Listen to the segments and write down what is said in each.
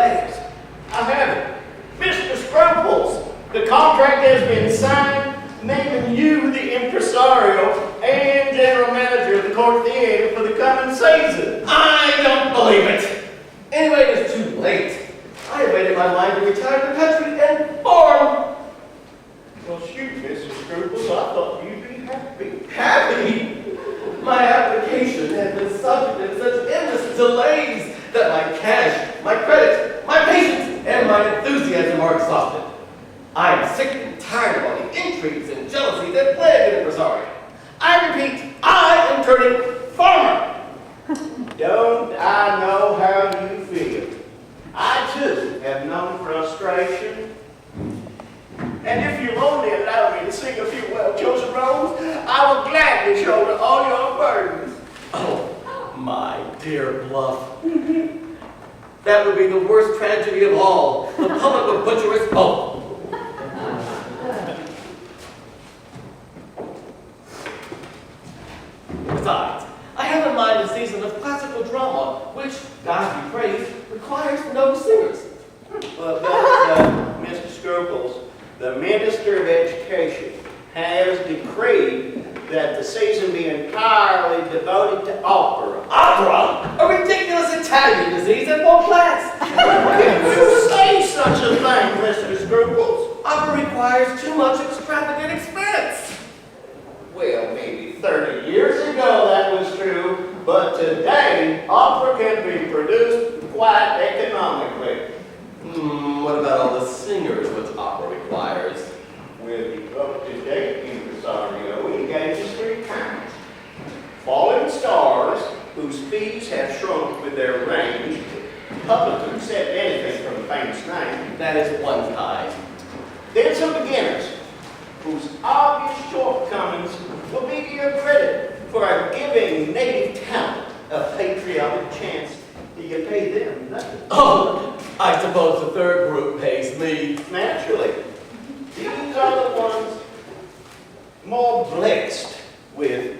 last. I have it. Mr. Scruples, the contract has been signed, naming you the impresario and general manager of the court theater for the coming season. I don't believe it. Anyway, it's too late. I have waited my life to retire to the country and farm. Well, shoot, Mr. Scruples, I thought you'd be happy. Happy? My application has been subject to such endless delays that my cash, my credit, my patience, and my enthusiasm are exhausted. I am sick and tired of all the intrigues and jealousies that plague an impresario. I repeat, I am turning farmer. Don't I know how you feel? I, too, have known frustration. And if you'll only allow me to sing a few well-chosen roles, I will gladly shoulder all your burdens. Oh, my dear Bluff. That would be the worst tragedy of all. The public would butcher us both. Besides, I have in mind a season of classical drama, which, God be praised, requires no singers. But Mr. Scruples, the Minister of Education has decreed that the season be entirely devoted to opera. Opera? A ridiculous Italian disease at full class. Can you say such a thing, Mr. Scruples? Opera requires too much extravagant expense. Well, maybe 30 years ago that was true, but today opera can be produced quite economically. What about all the singers which opera requires? Well, the up-to-date impresario engages three kinds. Falling stars, whose fees have shrunk with their range, public to accept anything from a famous name. That is one kind. Then some beginners, whose obvious shortcomings will be to your credit for giving native talent a patriotic chance. Do you pay them nothing? Oh, I suppose the third group pays me. Naturally. These are the ones more blessed with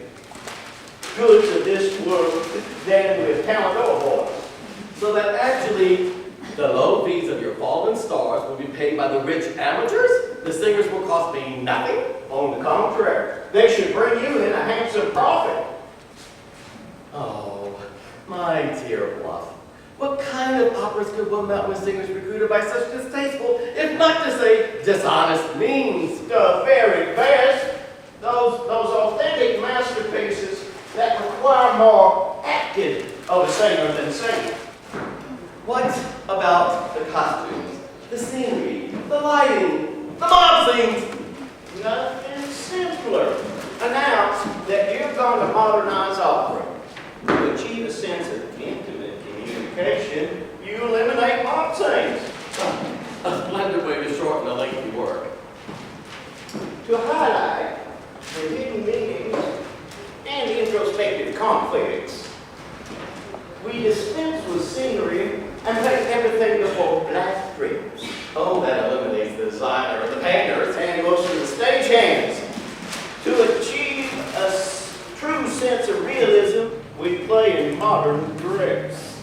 goods of this world than with talent or voice. So that actually, the low fees of your fallen stars will be paid by the rich amateurs? The singers will cost me nothing? On the contrary, they should bring you in a handsome profit. Oh, my dear Bluff. What kind of operas could one mount with singers recruited by such distasteful, if not to say dishonest means? The very best, those authentic masterpieces that require more acting of a singer than singing. What about the costumes, the scenery, the lighting, the mob scenes? Nothing simpler. Announce that you're going to modernize opera. To achieve a sense of intimate communication, you eliminate mob scenes. A splendid way to shorten the lengthy work. To highlight the hidden meanings and introspective conflicts, we dispense with scenery and place everything before black strips. Oh, that eliminates the designer and the painters. And most of the stagehands. To achieve a true sense of realism, we play in modern dress.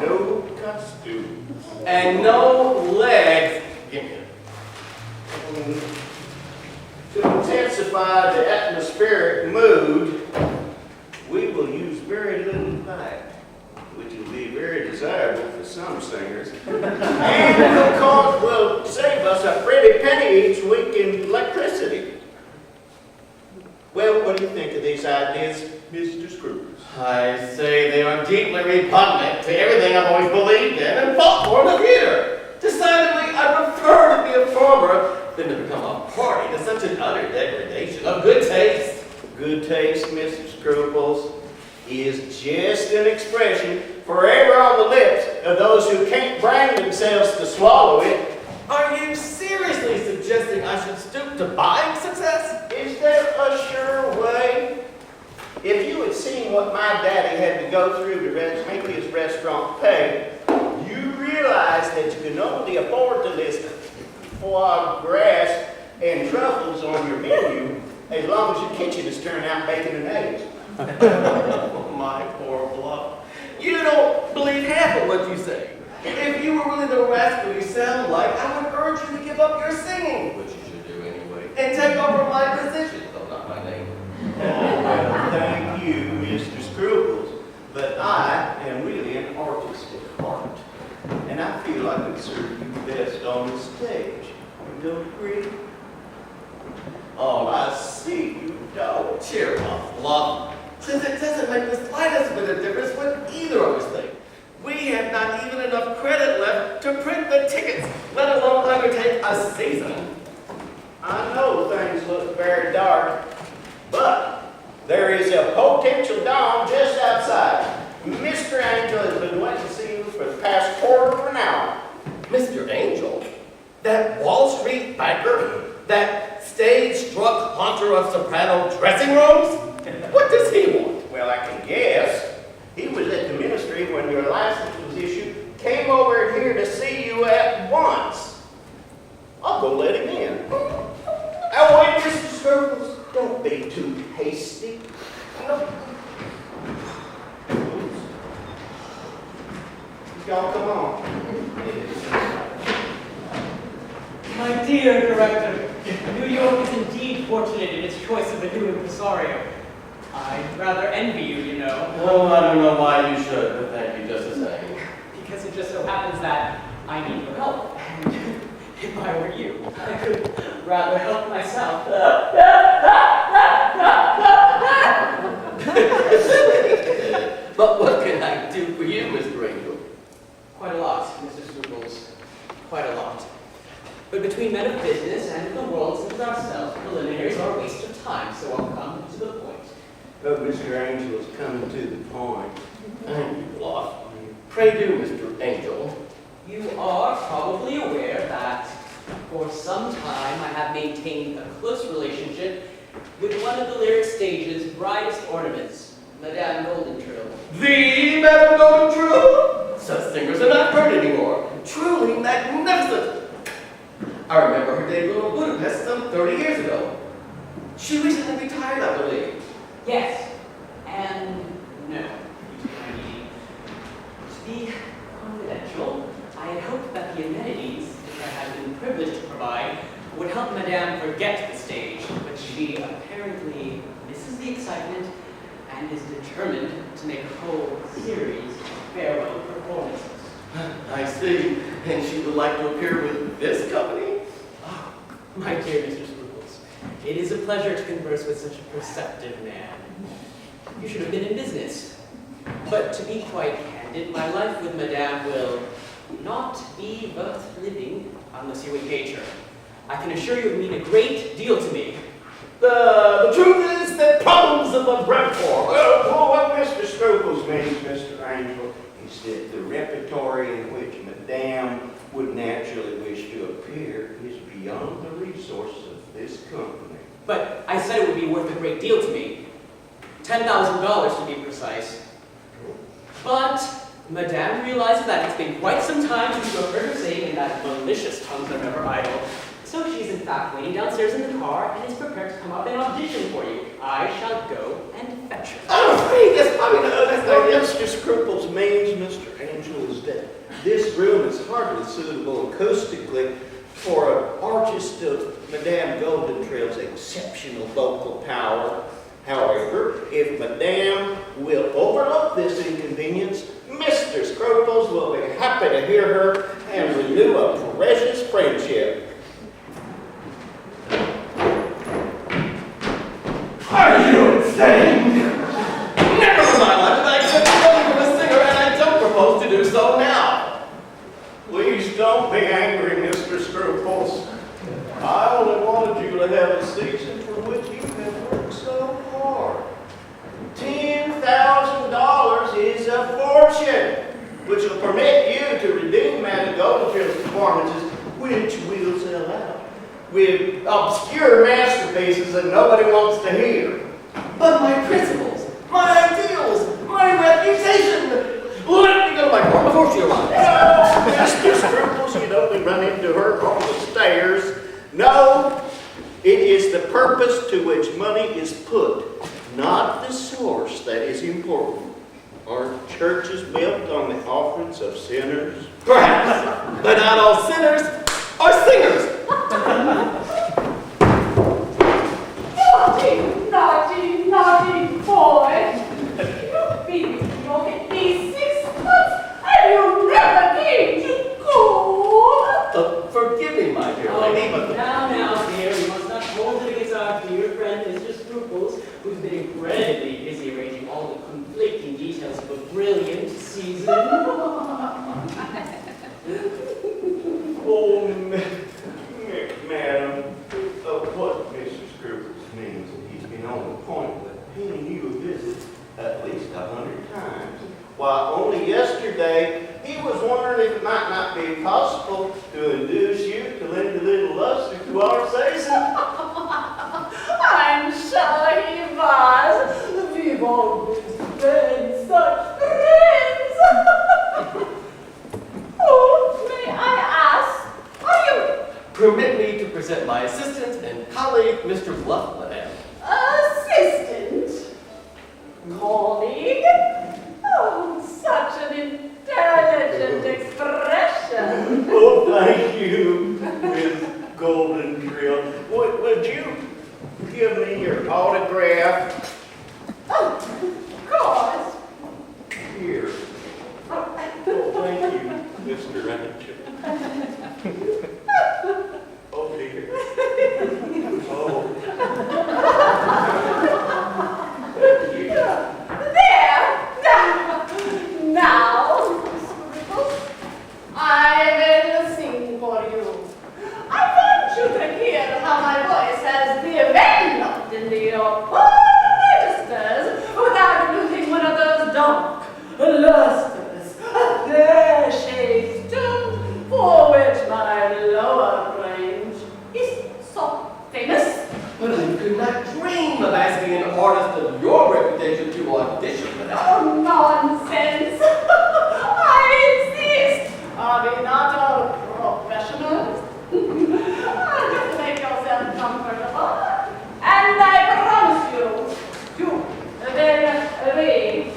No costumes. And no legs. Give me it. To intensify the atmospheric mood, we will use very little light, which will be very desirable for some singers. And of course will save us a pretty penny each week in electricity. Well, what do you think of these ideas, Mr. Scrooge? I say they are deeply repugnant to everything I've always believed in and fought for in the theater. Decidedly, I prefer to be a farmer than to become a party to such an utter degradation of good taste. Good taste, Mr. Scruples, is just an expression forever on the lips of those who can't bring themselves to swallow it. Are you seriously suggesting I should stoop to buying success? Is there a sure way? If you had seen what my daddy had to go through to make his restaurant pay, you realize that you can only afford to list foie gras and truffles on your menu as long as your kitchen is turning out bacon and eggs. Oh, my poor Bluff. You don't believe half of what you say. If you were willing to would serve you best on the stage. You don't agree? Oh, I see you don't. cheer up, Fluff. Since it doesn't make the slightest bit of difference what either of us think. We have not even enough credit left to print the tickets, let alone undertake a season. I know things look very dark, but there is a potential dawn just outside. Mr. Angel has been waiting to see you for the past quarter of an hour. Mr. Angel? That Wall Street banker? That stage-struck haunter of soprano dressing rooms? What does he want? Well, I can guess. He was at the ministry when your license was issued, came over here to see you at once. I'll go let him in. Oh, wait, Mr. Scruples, don't be too hasty. Y'all come on. My dear director, New York is indeed fortunate in its choice of a new impresario. I rather envy you, you know. Oh, I don't know why you should, but thank you just the same. Because it just so happens that I need your help. And if I were you, I could rather help myself. But what can I do for you, Mr. Angel? Quite a lot, Mr. Scruples. Quite a lot. But between men of business and the world such as ourselves, preliminaries are a waste of time, so I'll come to the point. But Mr. Angel is coming to the point. Thank you, Fluff. Pray do, Mr. Angel. You are probably aware that for some time I have maintained a close relationship with one of the lyric stage's brightest ornaments, Madame Goldentrill. The Madame Goldentrill? Such singers are not heard anymore. Truly magnificent. I remember her debut in Budapest some 30 years ago. She recently retired, I believe. Yes, and no. To be confidential, I had hoped that the amenities which I had been privileged to provide would help Madame forget the stage, but she apparently misses the excitement and is determined to make a whole series of farewell performances. I see. And she would like to appear with this company? Oh, my dear Mr. Scruples, it is a pleasure to converse with such a perceptive man. You should have been in business. But to be quite candid, my life with Madame will not be worth living unless you engage her. I can assure you it would mean a great deal to me. The truth is that problems of a rapport. Well, what Mr. Scruples means, Mr. Angel, is that the repertory in which Madame would naturally wish to appear is beyond the resources of this company. But I said it would be worth a great deal to me. $10,000 to be precise. But Madame realizes that it's been quite some time since you have heard her sing and that malicious tongues are never idle. So she's in fact waiting downstairs in the car and is prepared to come up and audition for you. I shall go and fetch her. I'm afraid that's probably not What Mr. Scruples means, Mr. Angel, is that this room is hardly suitable acoustically for an artist of Madame Goldentrill's exceptional vocal power. However, if Madame will overlook this inconvenience, Mr. Scruples will be happy to hear her and renew a precious friendship. Are you insane? Never in my life have I accepted money from a singer, and I don't propose to do so now. Please don't be angry, Mr. Scruples. I only wanted you to have a season for which you have worked so hard. $10,000 is a fortune, which will permit you to redeem Madame Goldentrill's performances, which will sell out with obscure masterpieces that nobody wants to hear. But my principles, my ideals, my reputation. Let me go to my car before she arrives. No, Mr. Scruples, you'd only run into her on the stairs. No, it is the purpose to which money is put, not the source that is important. Are churches built on the offerings of sinners? Perhaps, but not all sinners are singers. Naughty, naughty, naughty boy. You've been in New York at least 6 months and you never came to school. Forgive me, my dear Oh, lady, but the... now, dear, we must not hold it against our dear friend, Mr. Scruples, who's been incredibly busy arranging all the conflicting details of a brilliant season. Oh, madam, what Mr. Scruples means that he's been on the point of paying you a visit at least 100 times. Why, only yesterday, he was wondering if it might not be possible to induce you to lend a little luster to our season. I'm sure he was. We've always been such friends. Oh, may I ask, are you Permit me to present my assistant and colleague, Mr. Bluff, madame. assistant? Colleague? Oh, such an intelligent expression. Oh, thank you, Miss Goldentrill. Would you give me your autograph? Oh, of course. Here. Oh, thank you, Mr. Rancher. Oh, dear. Oh. Thank you. There! Now, Scribbles, I will sing for you. I want you to hear how my voice has developed in the registers without losing one of those dark, lustrous, pear-shaped tones for which my lower range is so famous. But I could not dream of asking an artist of your reputation to audition, madame. Oh, nonsense! I insist! Are we not all professionals? Just make yourself comfortable, and I promise you, you will be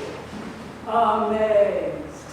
amazed.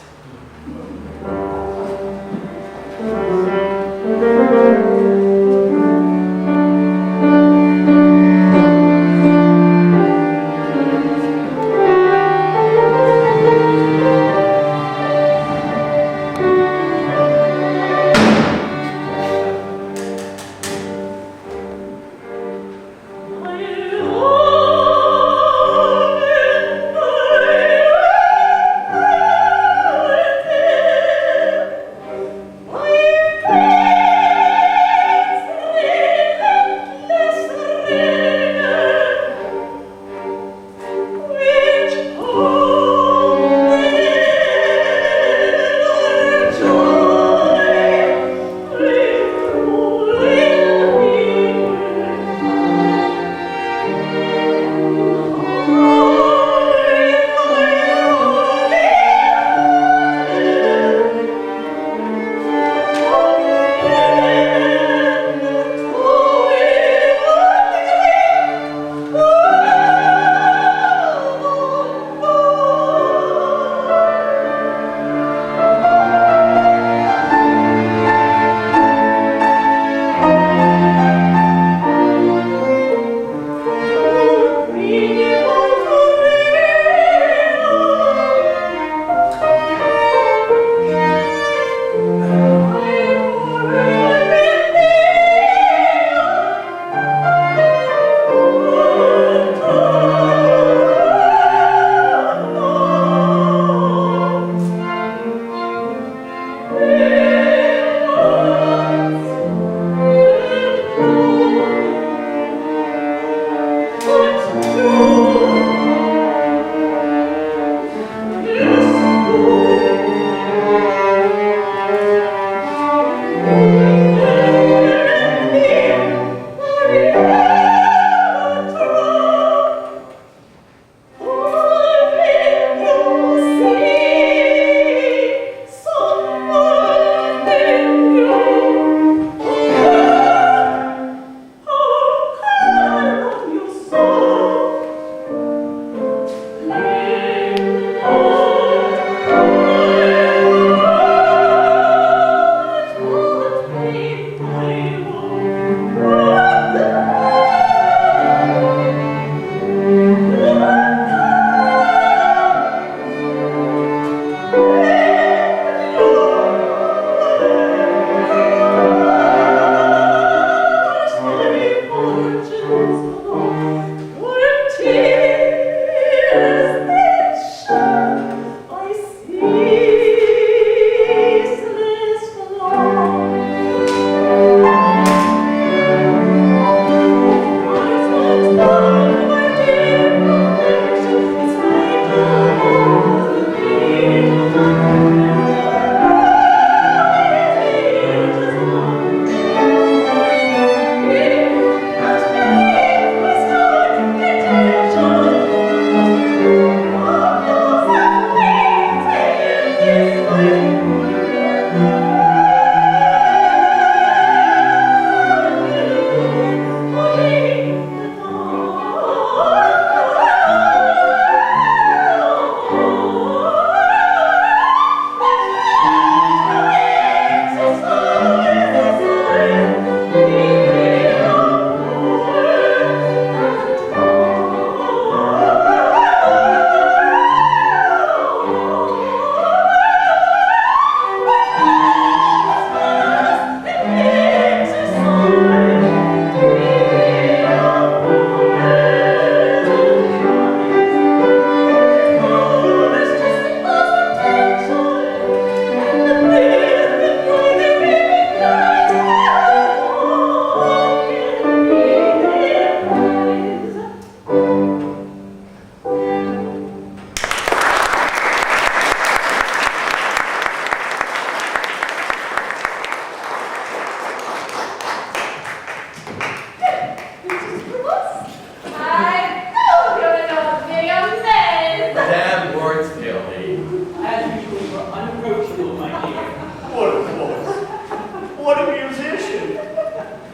What a musician!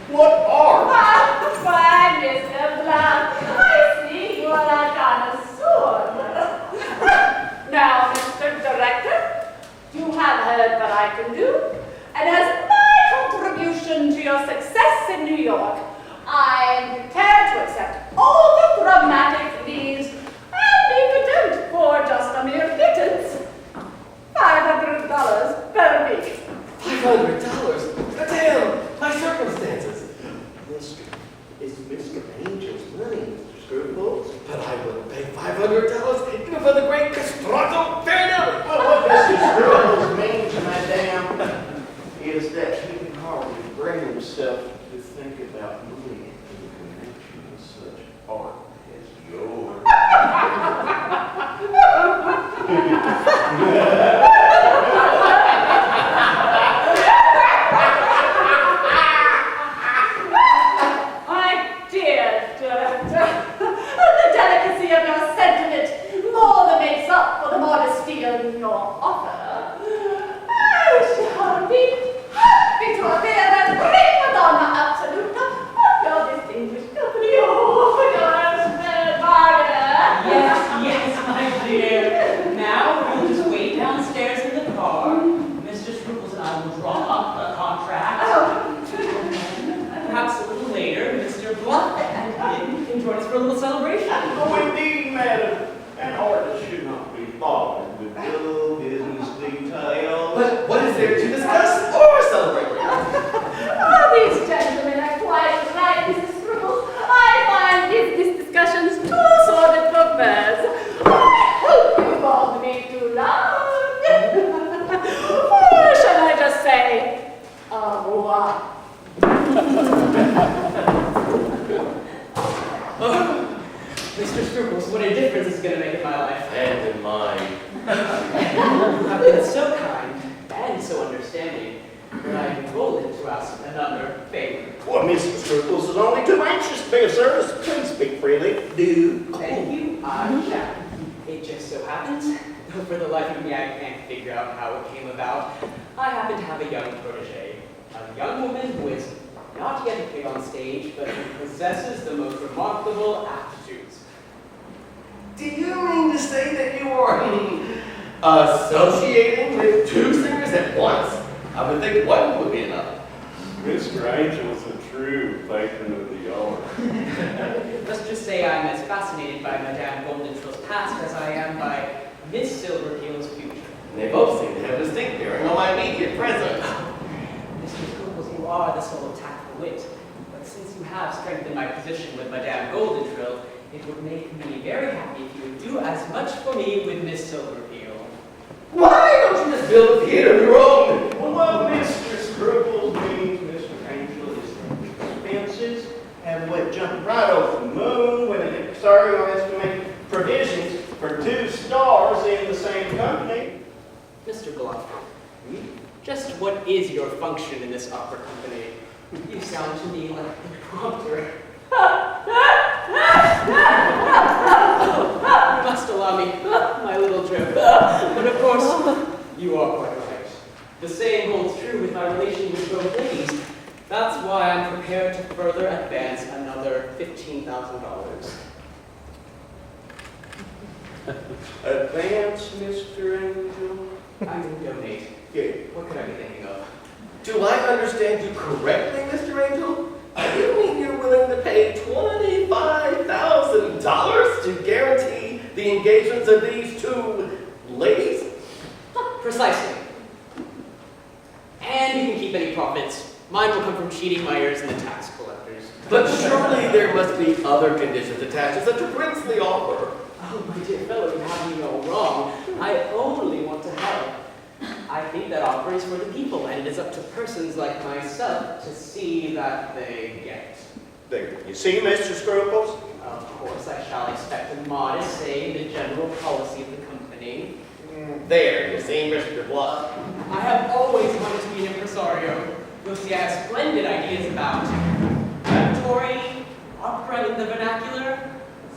What art! Why, Mr. Blunt, I see you are a connoisseur. Now, Mr. Director, you have heard what I can do, and as my contribution to your success in New York, I am prepared to accept all the dramatic fees and be content for just a mere pittance. $500 per week. $500? Damn, my circumstances. It's Mr. Angel's money, Mr. Scruples. But I wouldn't pay $500 even for the great castrato Fernelli. Well, what Mr. Scruples means, madame, is that he can hardly bring himself to think about money in connection with such art as yours. My dear Director, the delicacy of your sentiment more than makes up for the modesty of your offer. I shall be happy to appear as prima donna absoluta of your distinguished company. Oh, your bargainer. Yes, my dear. Now we'll just wait downstairs in the car. Mr. Scruples and I will draw up a contract. Perhaps a little later, Mr. Bluff and Lynn can join us for a little celebration. Oh, indeed, madam. An artist should not be bothered with little business details. But what is there to discuss or celebrate? These gentlemen are quite right, Mrs. Scruples. I find these discussions too sordid for birds. I hope you won't be too long. Or shall I just say, au revoir? Oh, Mr. Scruples, what a difference it's going to make in my life. And in mine. You have been so kind and so understanding that I am golden to ask another favor. Well, Mr. Scruples is only too anxious to be of service. Please speak freely. Do. Thank you, I shall. It just so happens, though for the life of me I can't figure out how it came about, I happen to have a young protege, a young woman who is not yet appeared on stage, but who possesses the most remarkable aptitudes. Do you mean to say that you are associating with two singers at once? I would think one would be enough. Mr. Angel's a true patron of the art. Let's just say I'm as fascinated by Madame Goldentrill's past as I am by Miss Silverheel's future. And they both seem to have distinct bearing on my immediate present. Mr. Scruples, you are the soul of tactful wit, but since you have strengthened my position with Madame Goldentrill, it would make me very happy if you would do as much for me with Miss Silverheel. Why don't you just build a theater of your own? Well, Mr. Scruples means Mr. Angel is expenses have what jumped right over the moon when an impresario has to make provisions for two stars in the same company. Mr. Bluff, just what is your function in this opera company? You sound to me like the prompter. You must allow me my little joke. But of course, you are quite right. The same holds true with my relation with both ladies. That's why I'm prepared to further advance another $15,000. Advance, Mr. Angel. I will donate. Yeah. What could I be thinking of? Do I understand you correctly, Mr. Angel? You mean you're willing to pay $25,000 to guarantee the engagements of these two ladies? Precisely. And you can keep any profits. Mine will come from cheating my heirs and the tax collectors. But surely there must be other conditions attached to such a princely offer. Oh, my dear fellow, you have me all wrong. I only want to help. I think that offer is for the people, and it is up to persons like myself to see that they get. There. You see, Mr. Scruples? Of course, I shall expect a modest say in the general policy of the company. There, you see, Mr. Bluff. I have always wanted to be an impresario. You'll see I have splendid ideas about oratory, opera in the vernacular,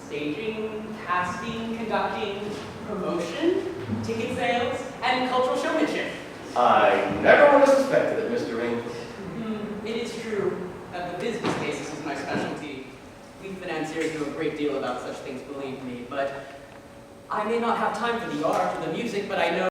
staging, casting, conducting, promotion, ticket sales, and cultural showmanship. I never would have suspected it, Mr. Angel. managers know a great deal about such things, believe me, but I may not have time for the art or the music, but I know